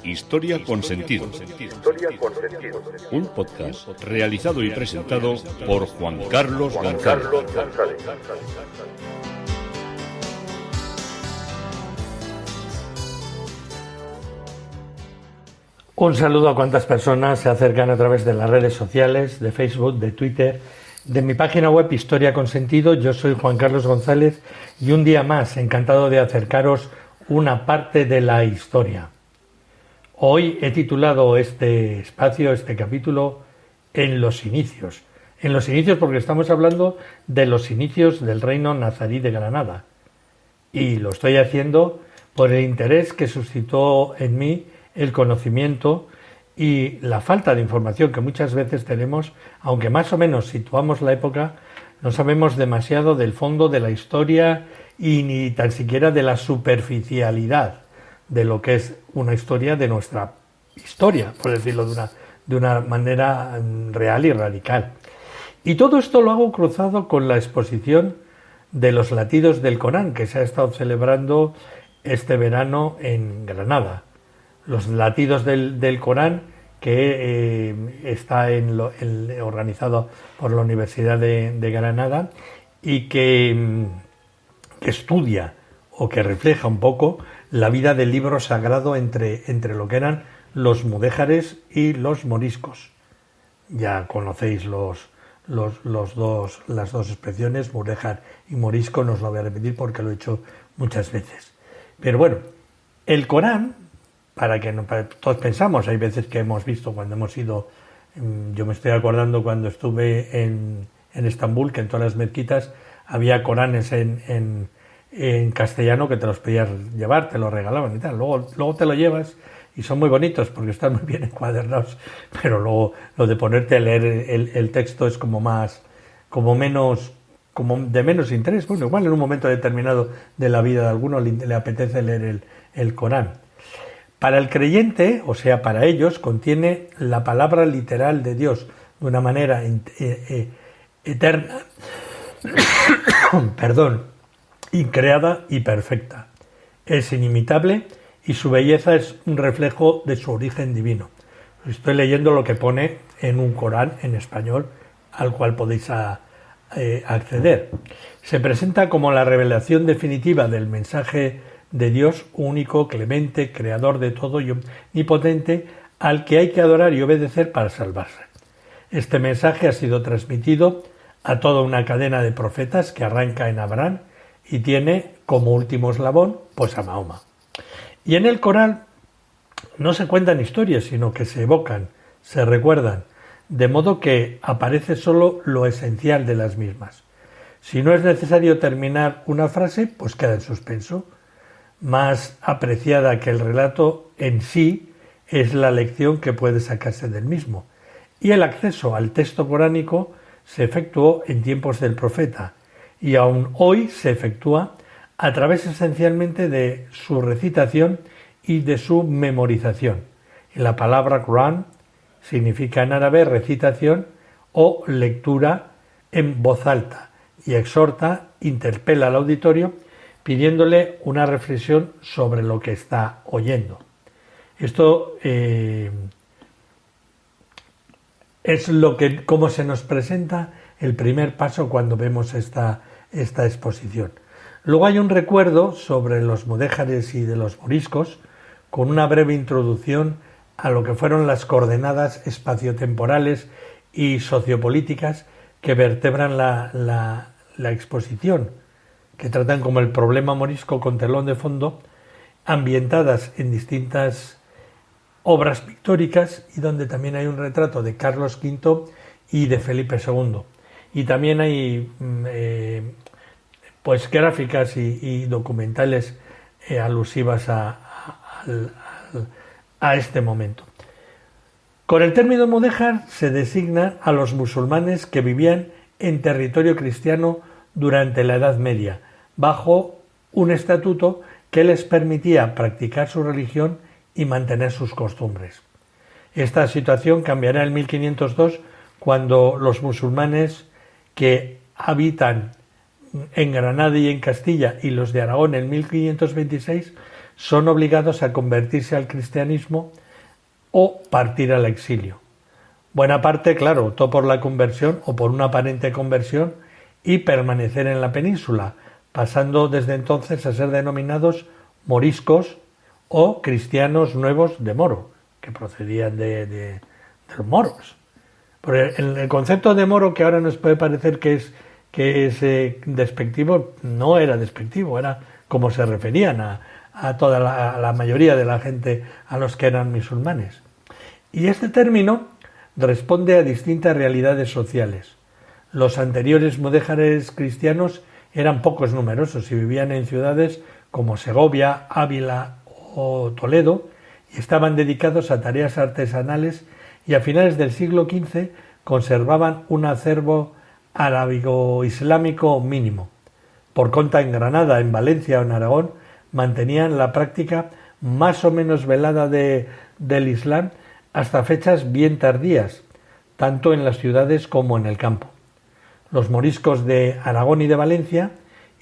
Historia con sentido. Un podcast realizado y presentado por Juan Carlos González. Un saludo a cuantas personas se acercan a través de las redes sociales, de Facebook, de Twitter, de mi página web Historia con Sentido. Yo soy Juan Carlos González y un día más encantado de acercaros una parte de la historia. Hoy he titulado este espacio, este capítulo, En los inicios. En los inicios porque estamos hablando de los inicios del reino nazarí de Granada. Y lo estoy haciendo por el interés que suscitó en mí el conocimiento y la falta de información que muchas veces tenemos, aunque más o menos situamos la época, no sabemos demasiado del fondo de la historia y ni tan siquiera de la superficialidad de lo que es una historia de nuestra historia, por decirlo de una manera real y radical. Y todo esto lo hago cruzado con la exposición de los latidos del Corán que se ha estado celebrando este verano en Granada. Los latidos del Corán que está organizado por la Universidad de Granada y que estudia o que refleja un poco la vida del libro sagrado entre lo que eran los mudéjares y los moriscos. Ya conocéis las dos expresiones, mudéjar y morisco, no os lo voy a repetir porque lo he hecho muchas veces. Pero bueno, el Corán, para todos pensamos, hay veces que hemos visto cuando hemos ido, yo me estoy acordando cuando estuve en Estambul, que en todas las mezquitas había Coranes en castellano que te los podías llevar, te los regalaban y tal. Luego te lo llevas y son muy bonitos porque están muy bien encuadernados, pero luego lo de ponerte a leer el texto es como de menos interés. Bueno, igual en un momento determinado de la vida de alguno le apetece leer el Corán. Para el creyente, o sea, para ellos, contiene la palabra literal de Dios de una manera eterna, increada y perfecta. Es inimitable y su belleza es un reflejo de su origen divino. Estoy leyendo lo que pone en un Corán en español al cual podéis acceder. Se presenta como la revelación definitiva del mensaje de Dios único, clemente, creador de todo y omnipotente, al que hay que adorar y obedecer para salvarse. Este mensaje ha sido transmitido a toda una cadena de profetas que arranca en Abraham y tiene como último eslabón pues a Mahoma. Y en el Corán no se cuentan historias, sino que se evocan, se recuerdan, de modo que aparece solo lo esencial de las mismas. Si no es necesario terminar una frase, pues queda en suspenso. Más apreciada que el relato en sí es la lección que puede sacarse del mismo. Y el acceso al texto coránico se efectuó en tiempos del profeta y aún hoy se efectúa a través esencialmente de su recitación y de su memorización. La palabra Qur'an significa en árabe recitación o lectura en voz alta y exhorta, interpela al auditorio pidiéndole una reflexión sobre lo que está oyendo. Esto es cómo se nos presenta el primer paso cuando vemos esta exposición. Luego hay un recuerdo sobre los mudéjares y de los moriscos, con una breve introducción a lo que fueron las coordenadas espaciotemporales y sociopolíticas que vertebran la exposición, que tratan como el problema morisco con telón de fondo, ambientadas en distintas obras pictóricas y donde también hay un retrato de Carlos V y de Felipe II. Y también hay gráficas y documentales alusivas a este momento. Con el término mudéjar se designa a los musulmanes que vivían en territorio cristiano durante la Edad Media, bajo un estatuto que les permitía practicar su religión y mantener sus costumbres. Esta situación cambiará en 1502 cuando los musulmanes que habitan en Granada y en Castilla y los de Aragón en 1526 son obligados a convertirse al cristianismo o partir al exilio. Buena parte, claro, optó por la conversión o por una aparente conversión y permanecer en la península, pasando desde entonces a ser denominados moriscos o cristianos nuevos de Moro, que procedían de los moros. Porque el concepto de moro, que ahora nos puede parecer que es despectivo, no era despectivo, era como se referían a toda la mayoría de la gente a los que eran musulmanes. Y este término responde a distintas realidades sociales. Los anteriores mudéjares cristianos eran pocos numerosos y vivían en ciudades como Segovia, Ávila o Toledo y estaban dedicados a tareas artesanales y a finales del siglo XV conservaban un acervo arábigo-islámico mínimo. Por contra, en Granada, en Valencia o en Aragón mantenían la práctica más o menos velada del Islam hasta fechas bien tardías, tanto en las ciudades como en el campo. Los moriscos de Aragón y de Valencia,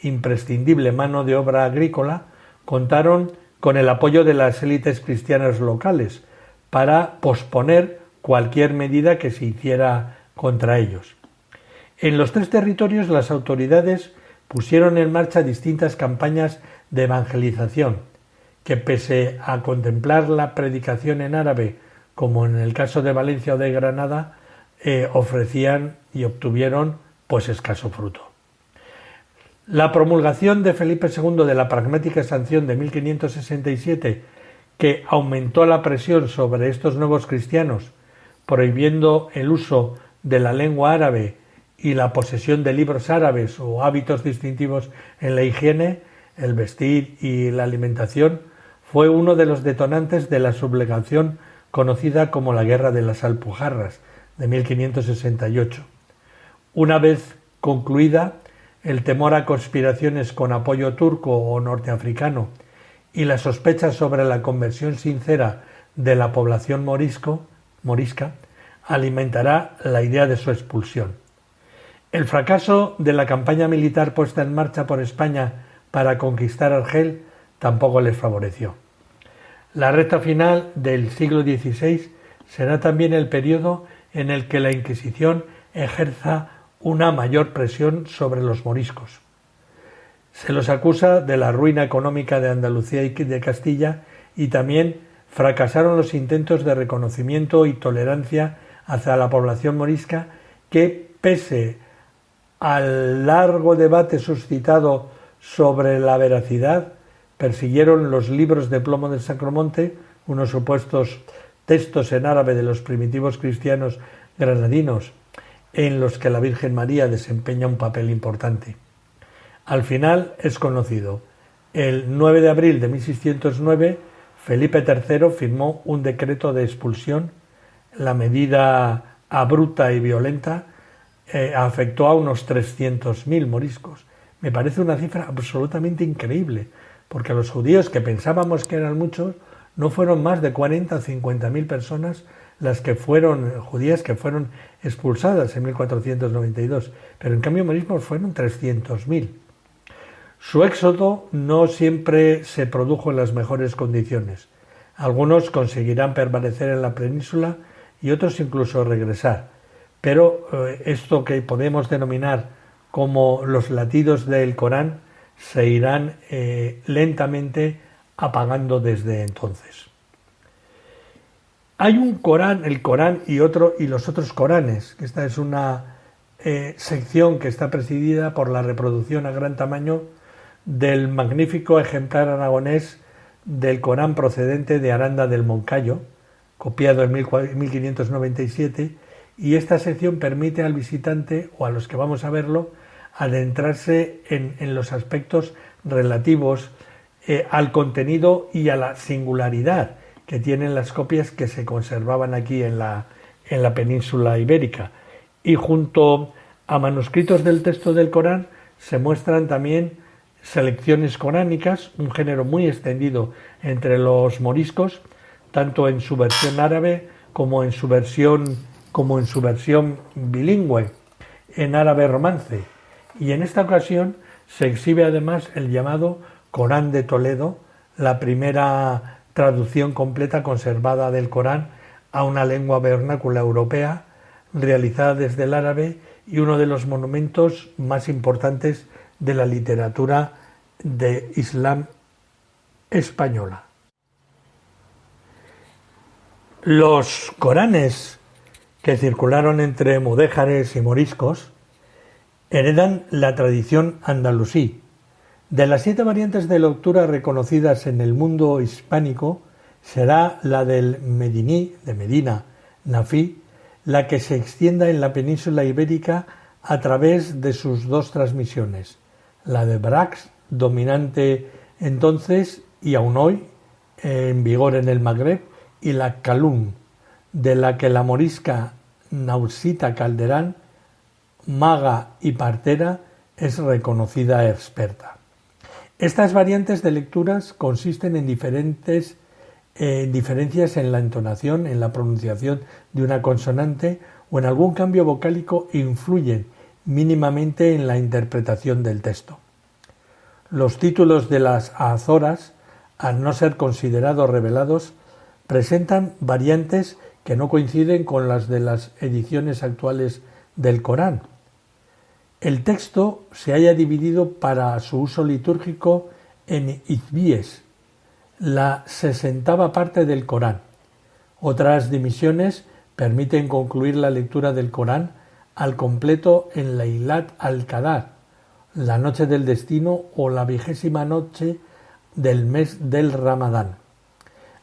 imprescindible mano de obra agrícola, contaron con el apoyo de las élites cristianas locales para posponer cualquier medida que se hiciera contra ellos. En los tres territorios las autoridades pusieron en marcha distintas campañas de evangelización que, pese a contemplar la predicación en árabe, como en el caso de Valencia o de Granada, ofrecían y obtuvieron pues escaso fruto. La promulgación de Felipe II de la pragmática sanción de 1567, que aumentó la presión sobre estos nuevos cristianos, prohibiendo el uso de la lengua árabe y la posesión de libros árabes o hábitos distintivos en la higiene, el vestir y la alimentación, fue uno de los detonantes de la sublevación conocida como la Guerra de las Alpujarras de 1568. Una vez concluida, el temor a conspiraciones con apoyo turco o norteafricano y la sospecha sobre la conversión sincera de la población morisca alimentará la idea de su expulsión. El fracaso de la campaña militar puesta en marcha por España para conquistar Argel tampoco les favoreció. La recta final del siglo XVI será también el periodo en el que la Inquisición ejerza una mayor presión sobre los moriscos. Se los acusa de la ruina económica de Andalucía y de Castilla y también fracasaron los intentos de reconocimiento y tolerancia hacia la población morisca que, pese al largo debate suscitado sobre la veracidad, persiguieron los libros de plomo del Sacromonte, unos supuestos textos en árabe de los primitivos cristianos granadinos, en los que la Virgen María desempeña un papel importante. Al final es conocido. El 9 de abril de 1609, Felipe III firmó un decreto de expulsión. La medida abrupta y violenta afectó a unos 300.000 moriscos. Me parece una cifra absolutamente increíble, porque los judíos, que pensábamos que eran muchos, no fueron más de 40 o 50.000 personas las que fueron judías que fueron expulsadas en 1492, pero en cambio moriscos fueron 300.000. Su éxodo no siempre se produjo en las mejores condiciones. Algunos conseguirán permanecer en la península y otros incluso regresar, pero esto que podemos denominar como los latidos del Corán se irán lentamente apagando desde entonces. Hay un Corán, el Corán y los otros Coranes, que esta es una sección que está presidida por la reproducción a gran tamaño del magnífico ejemplar aragonés del Corán procedente de Aranda del Moncayo, copiado en 1597, y esta sección permite al visitante o a los que vamos a verlo adentrarse en los aspectos relativos al contenido y a la singularidad que tienen las copias que se conservaban aquí en la península ibérica. Y junto a manuscritos del texto del Corán se muestran también selecciones coránicas, un género muy extendido entre los moriscos, tanto en su versión árabe como en su versión como en su versión bilingüe, en árabe romance, y en esta ocasión se exhibe además el llamado Corán de Toledo, la primera traducción completa conservada del Corán a una lengua vernácula europea, realizada desde el árabe y uno de los monumentos más importantes de la literatura de Islam española. Los Coranes que circularon entre mudéjares y moriscos heredan la tradición andalusí. De las 7 variantes de lectura reconocidas en el mundo hispánico, será la del Mediní, de Medina, Nafí, la que se extienda en la península ibérica a través de sus 2 transmisiones, la de Brax, dominante entonces y aún hoy en vigor en el Magreb, y la Calún, de la que la morisca Nausita Calderán, maga y partera, es reconocida experta. Estas variantes de lecturas consisten en diferencias en la entonación, en la pronunciación de una consonante o en algún cambio vocálico e influyen mínimamente en la interpretación del texto. Los títulos de las azoras, al no ser considerados revelados, presentan variantes que no coinciden con las de las ediciones actuales del Corán. El texto se halla dividido para su uso litúrgico en hizbíes, la 60ª parte del Corán. Otras divisiones permiten concluir la lectura del Corán al completo en Laylat al-Qadar, la noche del destino o la 20ª noche del mes del Ramadán.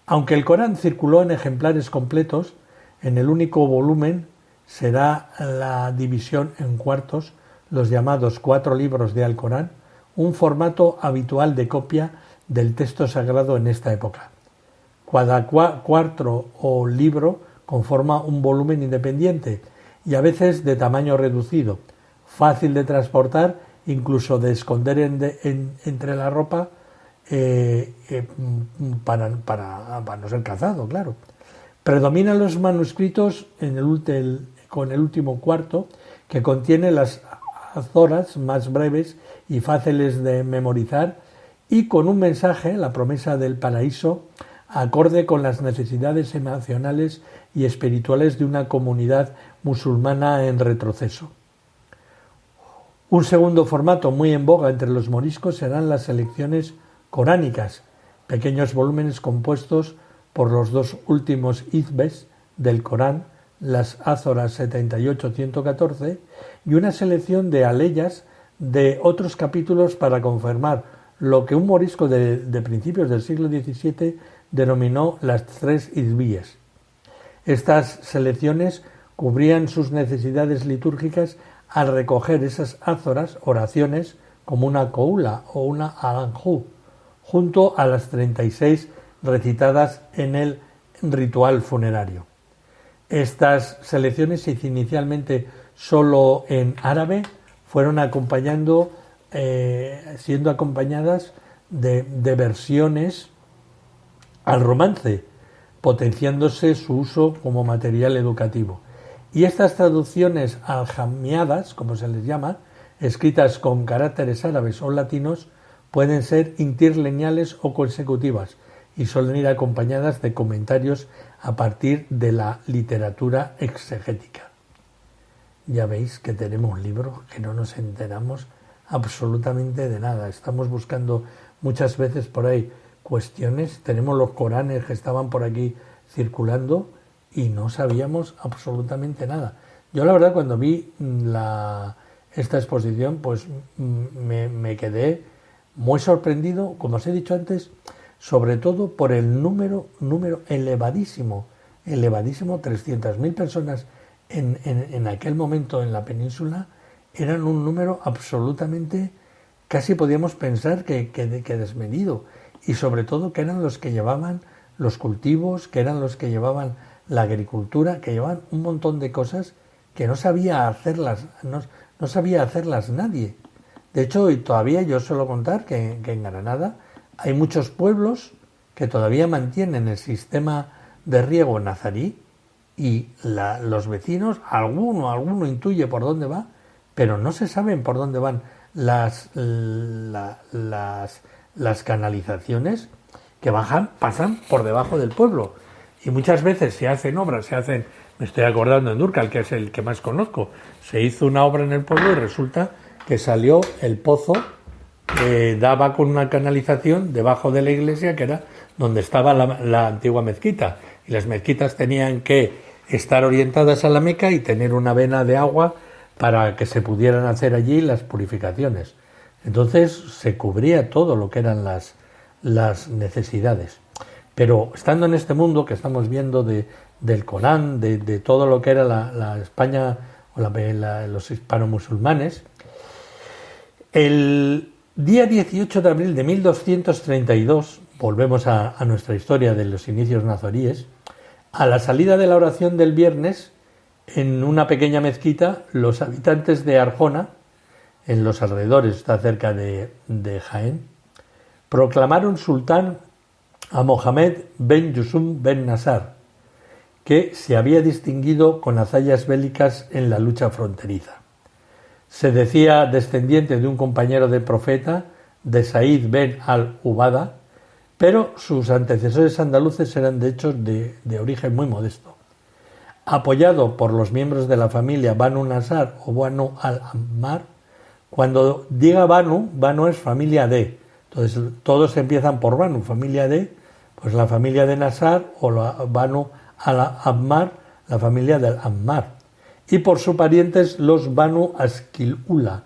Aunque el Corán circuló en ejemplares completos, en el único volumen se da la división en cuartos, los llamados 4 libros de Alcorán, un formato habitual de copia del texto sagrado en esta época. Cada cuarto o libro conforma un volumen independiente y a veces de tamaño reducido, fácil de transportar, incluso de esconder entre la ropa, para no ser cazado, claro. Predominan los manuscritos con el último cuarto, que contiene las azoras más breves y fáciles de memorizar y con un mensaje, la promesa del paraíso, acorde con las necesidades emocionales y espirituales de una comunidad musulmana en retroceso. Un segundo formato muy en boga entre los moriscos serán las selecciones coránicas, pequeños volúmenes compuestos por los 2 últimos hizbes del Corán, las Azoras 78-114, y una selección de aleyas de otros capítulos para confirmar lo que un morisco de principios del siglo XVII denominó las 3 hizbíes. Estas selecciones cubrían sus necesidades litúrgicas al recoger esas ázoras, oraciones, como una coula o una alanjú, junto a las 36 recitadas en el ritual funerario. Estas selecciones, inicialmente solo en árabe, fueron siendo acompañadas de versiones al romance, potenciándose su uso como material educativo. Y estas traducciones aljamiadas, como se les llama, escritas con caracteres árabes o latinos, pueden ser interlineales o consecutivas y suelen ir acompañadas de comentarios a partir de la literatura exegética. Ya veis que tenemos libros que no nos enteramos absolutamente de nada. Estamos buscando muchas veces por ahí cuestiones. Tenemos los Coranes que estaban por aquí circulando y no sabíamos absolutamente nada. Yo la verdad cuando vi esta exposición pues me quedé muy sorprendido, como os he dicho antes, sobre todo por el número elevadísimo, 300.000 personas en aquel momento en la península, eran un número absolutamente, casi podíamos pensar que desmedido, y sobre todo que eran los que llevaban los cultivos, que eran los que llevaban la agricultura, que llevaban un montón de cosas que no sabía hacerlas nadie. De hecho, y todavía yo suelo contar que en Granada hay muchos pueblos que todavía mantienen el sistema de riego nazarí y los vecinos, alguno intuye por dónde va, pero no se saben por dónde van las canalizaciones que pasan por debajo del pueblo. Y muchas veces se hacen obras, me estoy acordando en Durcal, que es el que más conozco, se hizo una obra en el pueblo y resulta que salió el pozo que daba con una canalización debajo de la iglesia, que era donde estaba la antigua mezquita. Y las mezquitas tenían que estar orientadas a la Meca y tener una vena de agua para que se pudieran hacer allí las purificaciones. Entonces se cubría todo lo que eran las necesidades. Pero estando en este mundo que estamos viendo del Corán, de todo lo que era la España o los hispano-musulmanes, el día 18 de abril de 1232, volvemos a nuestra historia de los inicios nazaríes, a la salida de la oración del viernes, en una pequeña mezquita, los habitantes de Arjona, en los alrededores, está cerca de Jaén, proclamaron sultán a Mohamed ben Yusuf ben Nasar, que se había distinguido con hazañas bélicas en la lucha fronteriza. Se decía descendiente de un compañero del profeta, de Said ben al-Ubada, pero sus antecesores andaluces eran de hecho de origen muy modesto. Apoyado por los miembros de la familia Banu Nasar o Banu al-Ammar, cuando diga Banu es familia de, entonces todos empiezan por Banu, familia de, pues la familia de Nasar o la Banu al-Ammar, la familia del Ammar, y por sus parientes los Banu Asquilula.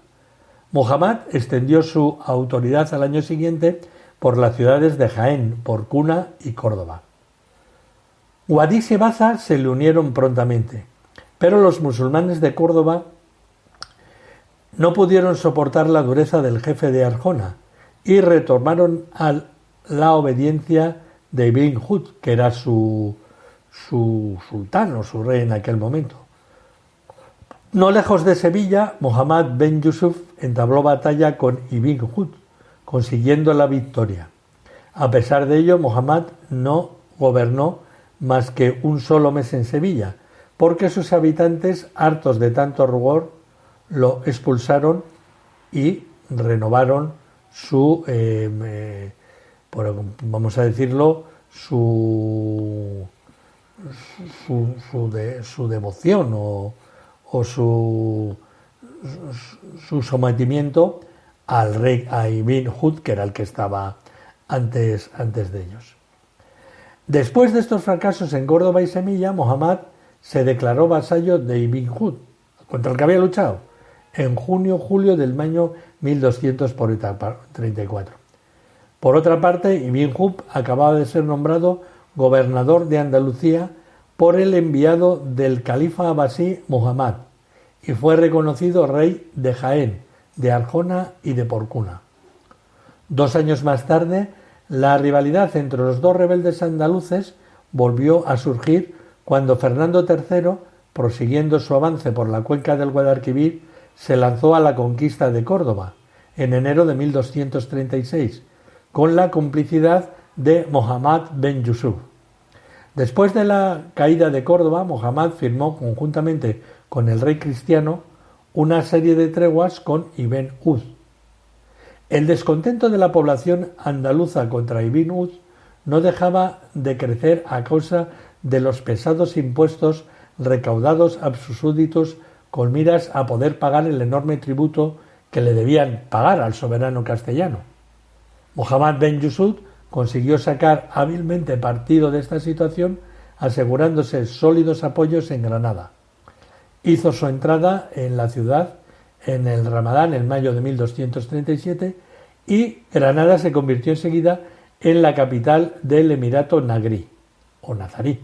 Muhammad extendió su autoridad al año siguiente por las ciudades de Jaén, Porcuna y Córdoba. Guadix y Baza se le unieron prontamente, pero los musulmanes de Córdoba no pudieron soportar la dureza del jefe de Arjona y retornaron a la obediencia de Ibn Hud, que era su sultán o su rey en aquel momento. No lejos de Sevilla, Muhammad ben Yusuf entabló batalla con Ibn Hud, consiguiendo la victoria. A pesar de ello, Muhammad no gobernó más que un solo mes en Sevilla, porque sus habitantes, hartos de tanto rugor, lo expulsaron y renovaron su, vamos a decirlo, su devoción o su sometimiento al rey, a Ibn Hud, que era el que estaba antes de ellos. Después de estos fracasos en Córdoba y Sevilla, Muhammad se declaró vasallo de Ibn Hud, contra el que había luchado, en junio-julio del año 1234. Por otra parte, Ibn Hud acababa de ser nombrado gobernador de Andalucía por el enviado del califa abasí Muhammad y fue reconocido rey de Jaén, de Arjona y de Porcuna. 2 años más tarde, la rivalidad entre los dos rebeldes andaluces volvió a surgir cuando Fernando III, prosiguiendo su avance por la cuenca del Guadalquivir, se lanzó a la conquista de Córdoba en enero de 1236, con la complicidad de Mohammad ben Yusuf. Después de la caída de Córdoba, Muhammad firmó conjuntamente con el rey cristiano una serie de treguas con Ibn Hud. El descontento de la población andaluza contra Ibn Hud no dejaba de crecer a causa de los pesados impuestos recaudados a sus súbditos con miras a poder pagar el enorme tributo que le debían pagar al soberano castellano. Mohammad ben Yusuf consiguió sacar hábilmente partido de esta situación, asegurándose sólidos apoyos en Granada. Hizo su entrada en la ciudad en el Ramadán en mayo de 1237 y Granada se convirtió enseguida en la capital del Emirato Nagrí o Nazarí.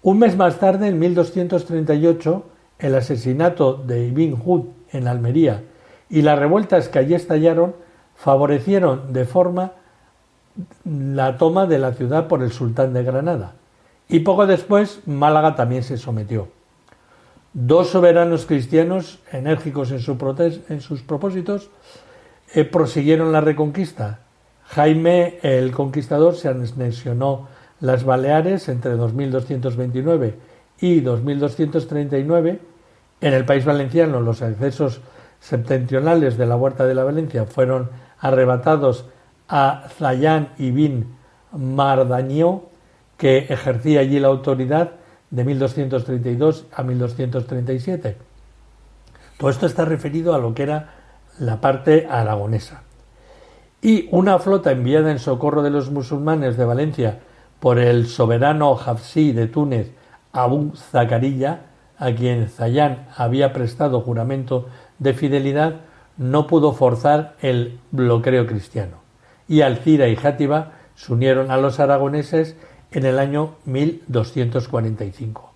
Un mes más tarde, en 1238, el asesinato de Ibn Hud en Almería y las revueltas que allí estallaron favorecieron de forma la toma de la ciudad por el sultán de Granada, y poco después Málaga también se sometió. 2 soberanos cristianos enérgicos en sus propósitos prosiguieron la reconquista. Jaime el Conquistador se anexionó las Baleares entre 2229 y 2239. En el País Valenciano, los accesos septentrionales de la Huerta de la Valencia fueron arrebatados a Zayan ibn Mardañó, que ejercía allí la autoridad de 1232 a 1237. Todo esto está referido a lo que era la parte aragonesa. Y una flota enviada en socorro de los musulmanes de Valencia por el soberano Hafsí de Túnez, Abu Zacaríya, a quien Zayan había prestado juramento de fidelidad, no pudo forzar el bloqueo cristiano, y Alcira y Játiva se unieron a los aragoneses en el año 1245.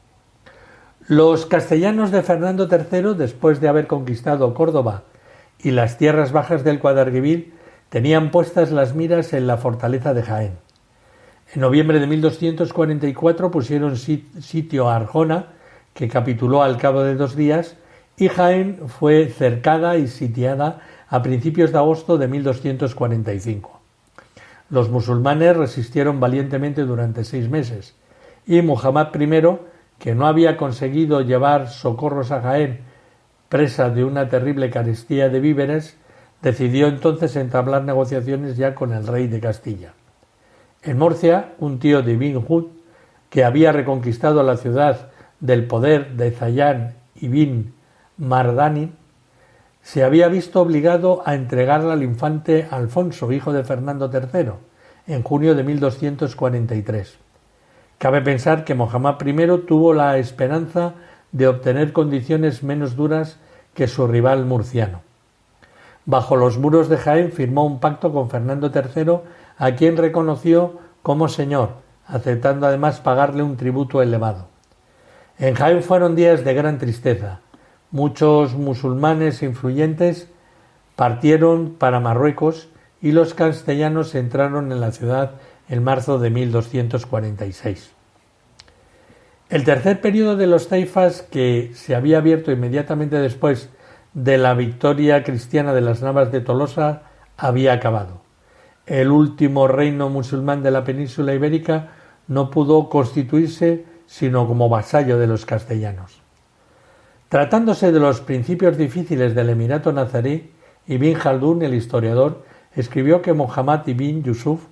Los castellanos de Fernando III, después de haber conquistado Córdoba y las tierras bajas del Guadalquivir, tenían puestas las miras en la fortaleza de Jaén. En noviembre de 1244 pusieron sitio a Arjona, que capituló al cabo de 2 días, y Jaén fue cercada y sitiada a principios de agosto de 1245. Los musulmanes resistieron valientemente durante 6 meses, y Muhammad I, que no había conseguido llevar socorros a Jaén, presa de una terrible carestía de víveres, decidió entonces entablar negociaciones ya con el rey de Castilla. En Murcia, un tío de Ibn Hud, que había reconquistado la ciudad del poder de Zayan ibn Mardanin, se había visto obligado a entregarla al infante Alfonso, hijo de Fernando III, en junio de 1243. Cabe pensar que Muhammad I tuvo la esperanza de obtener condiciones menos duras que su rival murciano. Bajo los muros de Jaén firmó un pacto con Fernando III, a quien reconoció como señor, aceptando además pagarle un tributo elevado. En Jaén fueron días de gran tristeza. Muchos musulmanes influyentes partieron para Marruecos y los castellanos entraron en la ciudad en marzo de 1246. El tercer período de los taifas, que se había abierto inmediatamente después de la victoria cristiana de las Navas de Tolosa, había acabado. El último reino musulmán de la península ibérica no pudo constituirse sino como vasallo de los castellanos. Tratándose de los principios difíciles del Emirato nazarí, Ibn Jaldún, el historiador, escribió que Muhammad ibn Yusuf,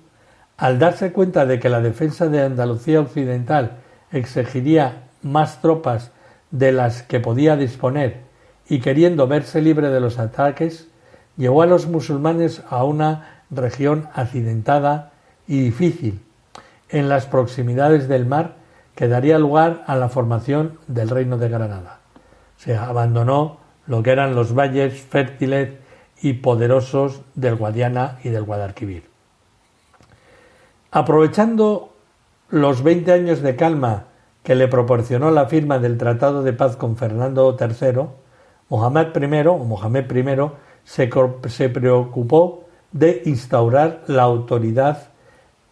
al darse cuenta de que la defensa de Andalucía occidental exigiría más tropas de las que podía disponer y queriendo verse libre de los ataques, llevó a los musulmanes a una región accidentada y difícil, en las proximidades del mar, que daría lugar a la formación del Reino de Granada. Se abandonó lo que eran los valles fértiles y poderosos del Guadiana y del Guadalquivir. Aprovechando los 20 años de calma que le proporcionó la firma del Tratado de Paz con Fernando III, Mohamed I se preocupó de instaurar la autoridad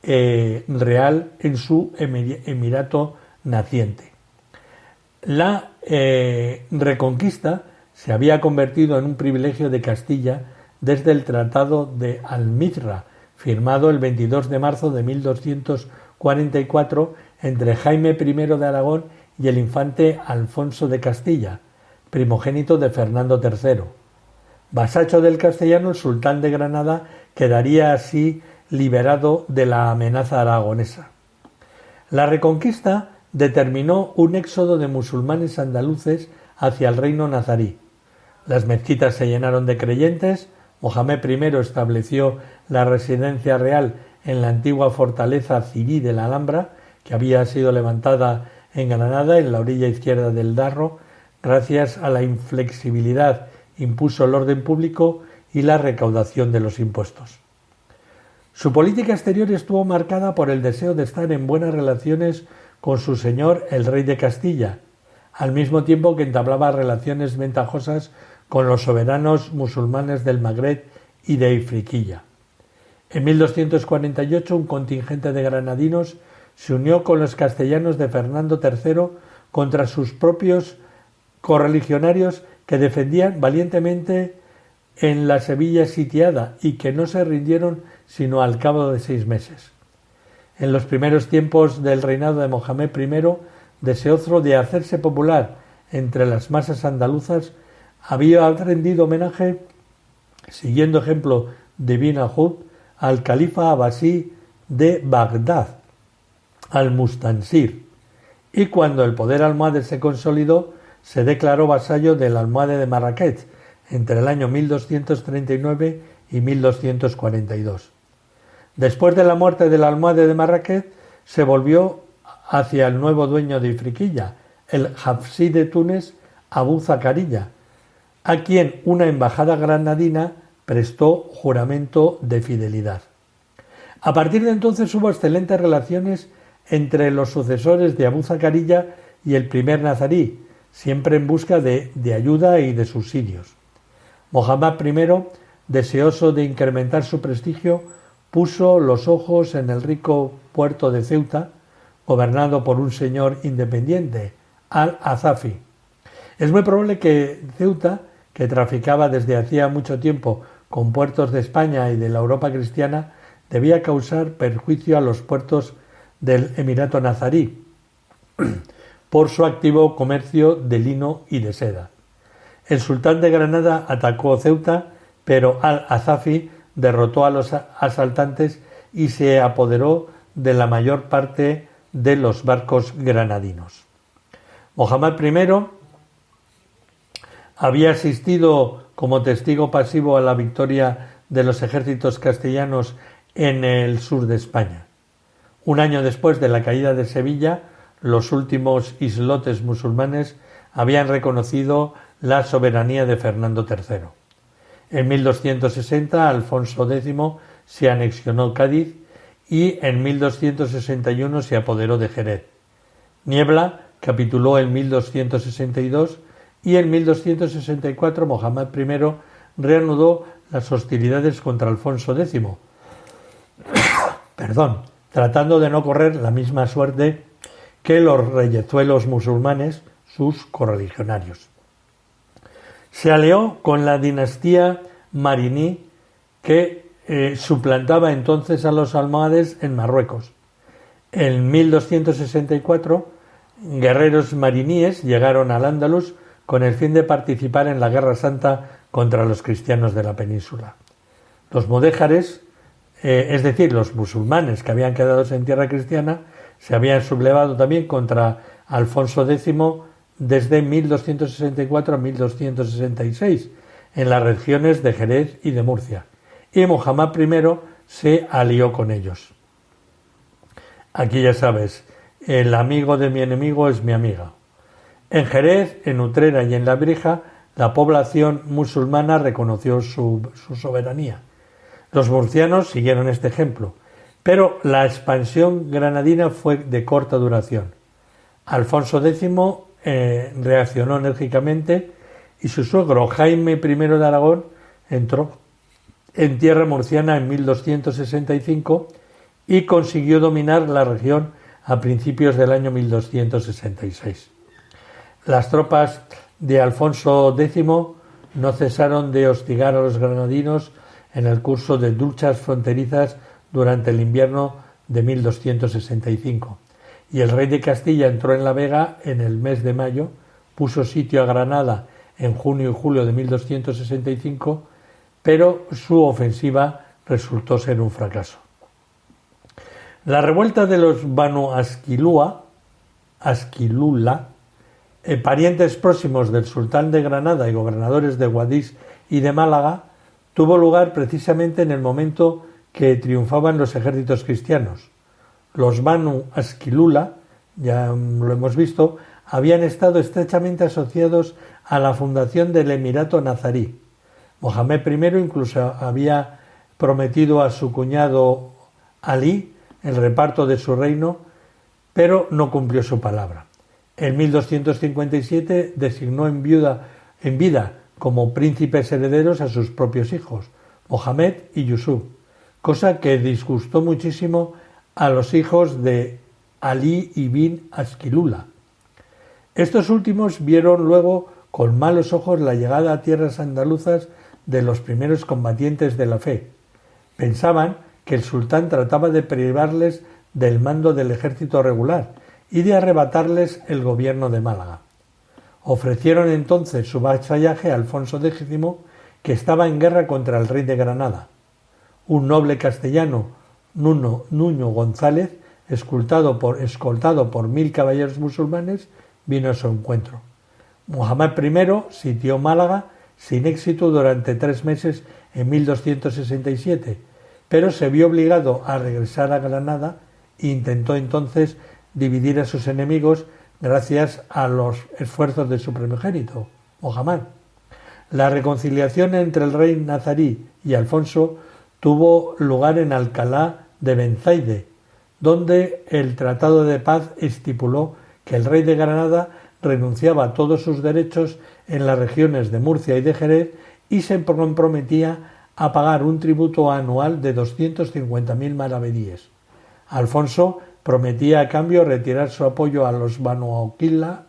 real en su emirato naciente. La reconquista se había convertido en un privilegio de Castilla desde el Tratado de Almizra, firmado el 22 de marzo de 1244 entre Jaime I de Aragón y el infante Alfonso de Castilla, primogénito de Fernando III. Vasallo del castellano, el sultán de Granada quedaría así liberado de la amenaza aragonesa. La reconquista determinó un éxodo de musulmanes andaluces hacia el reino nazarí. Las mezquitas se llenaron de creyentes. Mohamed I estableció la residencia real en la antigua fortaleza cirí de la Alhambra, que había sido levantada en Granada, en la orilla izquierda del Darro. Gracias a la inflexibilidad impuso el orden público y la recaudación de los impuestos. Su política exterior estuvo marcada por el deseo de estar en buenas relaciones con su señor, el rey de Castilla, al mismo tiempo que entablaba relaciones ventajosas con los soberanos musulmanes del Magreb y de Ifriqiya. En 1248 un contingente de granadinos se unió con los castellanos de Fernando III contra sus propios correligionarios que defendían valientemente en la Sevilla sitiada y que no se rindieron sino al cabo de 6 meses. En los primeros tiempos del reinado de Mohamed I, deseoso de hacerse popular entre las masas andaluzas, había rendido homenaje, siguiendo ejemplo de Ibn Ahud, al califa abasí de Bagdad, al-Mustansir, y cuando el poder almohade se consolidó, se declaró vasallo del almohade de Marrakech entre el año 1239 y 1242. Después de la muerte del almohade de Marrakech, se volvió hacia el nuevo dueño de Ifriquilla, el Hafsí de Túnez, Abu Zacaría, a quien una embajada granadina prestó juramento de fidelidad. A partir de entonces hubo excelentes relaciones entre los sucesores de Abu Zacaría y el primer nazarí, siempre en busca de ayuda y de subsidios. Mohammad I, deseoso de incrementar su prestigio, puso los ojos en el rico puerto de Ceuta, gobernado por un señor independiente, al-Azafi. Es muy probable que Ceuta, que traficaba desde hacía mucho tiempo con puertos de España y de la Europa cristiana, debía causar perjuicio a los puertos del Emirato nazarí por su activo comercio de lino y de seda. El sultán de Granada atacó Ceuta, pero al-Azafi derrotó a los asaltantes y se apoderó de la mayor parte de los barcos granadinos. Mohammad I había asistido como testigo pasivo a la victoria de los ejércitos castellanos en el sur de España. Un año después de la caída de Sevilla, los últimos islotes musulmanes habían reconocido la soberanía de Fernando III. En 1260 Alfonso X se anexionó Cádiz y en 1261 se apoderó de Jerez. Niebla capituló en 1262 y en 1264 Mohammad I reanudó las hostilidades contra Alfonso X, tratando de no correr la misma suerte que los reyezuelos musulmanes, sus correligionarios. Se alió con la dinastía mariní que suplantaba entonces a los almohades en Marruecos. En 1264, guerreros mariníes llegaron al Andalus con el fin de participar en la Guerra Santa contra los cristianos de la península. Los mudéjares, es decir, los musulmanes que habían quedado en tierra cristiana, se habían sublevado también contra Alfonso X desde 1264 a 1266 en las regiones de Jerez y de Murcia, y Mohammad I se alió con ellos. Aquí ya sabes, el amigo de mi enemigo es mi amiga. En Jerez, en Utrera y en La Brija, la población musulmana reconoció su soberanía. Los murcianos siguieron este ejemplo, pero la expansión granadina fue de corta duración. Alfonso X reaccionó enérgicamente y su suegro Jaime I de Aragón entró en tierra murciana en 1265 y consiguió dominar la región a principios del año 1266. Las tropas de Alfonso X no cesaron de hostigar a los granadinos en el curso de luchas fronterizas durante el invierno de 1265, y el rey de Castilla entró en la Vega en el mes de mayo, puso sitio a Granada en junio y julio de 1265, pero su ofensiva resultó ser un fracaso. La revuelta de los Banu Asquilula, parientes próximos del sultán de Granada y gobernadores de Guadix y de Málaga, tuvo lugar precisamente en el momento que triunfaban los ejércitos cristianos. Los Banu Asquilula, ya lo hemos visto, habían estado estrechamente asociados a la fundación del Emirato nazarí. Mohamed I incluso había prometido a su cuñado Alí el reparto de su reino, pero no cumplió su palabra. En 1257 designó en vida como príncipes herederos a sus propios hijos, Mohamed y Yusuf, cosa que disgustó muchísimo a los hijos de Alí ibn Asquilula. Estos últimos vieron luego con malos ojos la llegada a tierras andaluzas de los primeros combatientes de la fe. Pensaban que el sultán trataba de privarles del mando del ejército regular y de arrebatarles el gobierno de Málaga. Ofrecieron entonces su vasallaje a Alfonso X, que estaba en guerra contra el rey de Granada. Un noble castellano, Nuño González, escoltado por 1000 caballeros musulmanes, vino a su encuentro. Muhammad I sitió Málaga sin éxito durante 3 meses en 1267, pero se vio obligado a regresar a Granada e intentó entonces dividir a sus enemigos gracias a los esfuerzos de su primogénito, Muhammad. La reconciliación entre el rey nazarí y Alfonso tuvo lugar en Alcalá de Benzaide, donde el Tratado de Paz estipuló que el rey de Granada renunciaba a todos sus derechos en las regiones de Murcia y de Jerez y se comprometía a pagar un tributo anual de 250.000 maravedíes. Alfonso prometía a cambio retirar su apoyo a los Banu Aqila,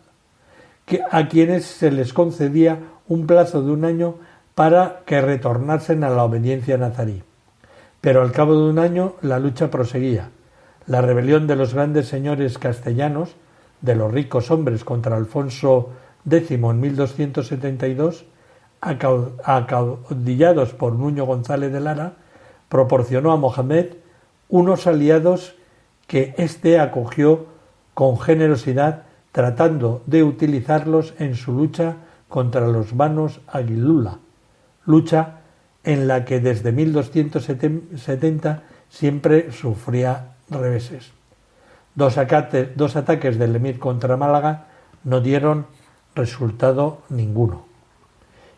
a quienes se les concedía un plazo de 1 año para que retornasen a la obediencia nazarí. Pero al cabo de 1 año la lucha proseguía. La rebelión de los grandes señores castellanos, de los ricos hombres contra Alfonso X en 1272, acaudillados por Nuño González de Lara, proporcionó a Mohamed unos aliados que éste acogió con generosidad, tratando de utilizarlos en su lucha contra los Banos Aguilula, lucha en la que desde 1270 siempre sufría reveses. Dos ataques del emir contra Málaga no dieron resultado ninguno.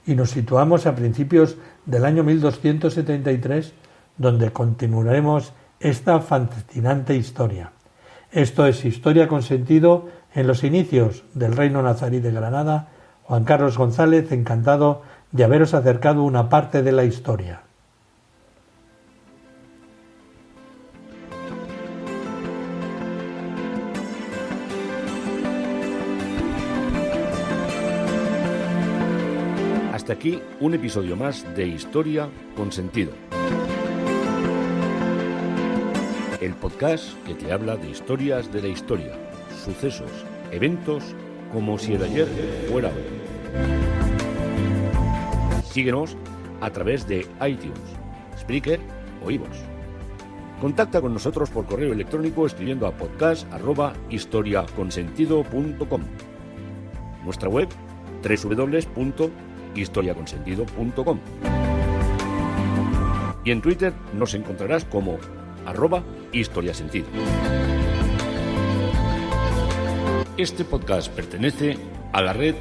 Y nos situamos a principios del año 1273, donde continuaremos esta fascinante historia. Esto es Historia con Sentido en los inicios del Reino Nazarí de Granada. Juan Carlos González, encantado de haberos acercado una parte de la historia. Hasta aquí un episodio más de Historia con Sentido. El podcast que te habla de historias de la historia, sucesos, eventos, como si el ayer fuera hoy. Síguenos a través de iTunes, Spreaker o iVoox. Contacta con nosotros por correo electrónico escribiendo a podcast@historiaconsentido.com. Nuestra web www.historiaconsentido.com. Y en Twitter nos encontrarás como @historiasentido. Este podcast pertenece a la red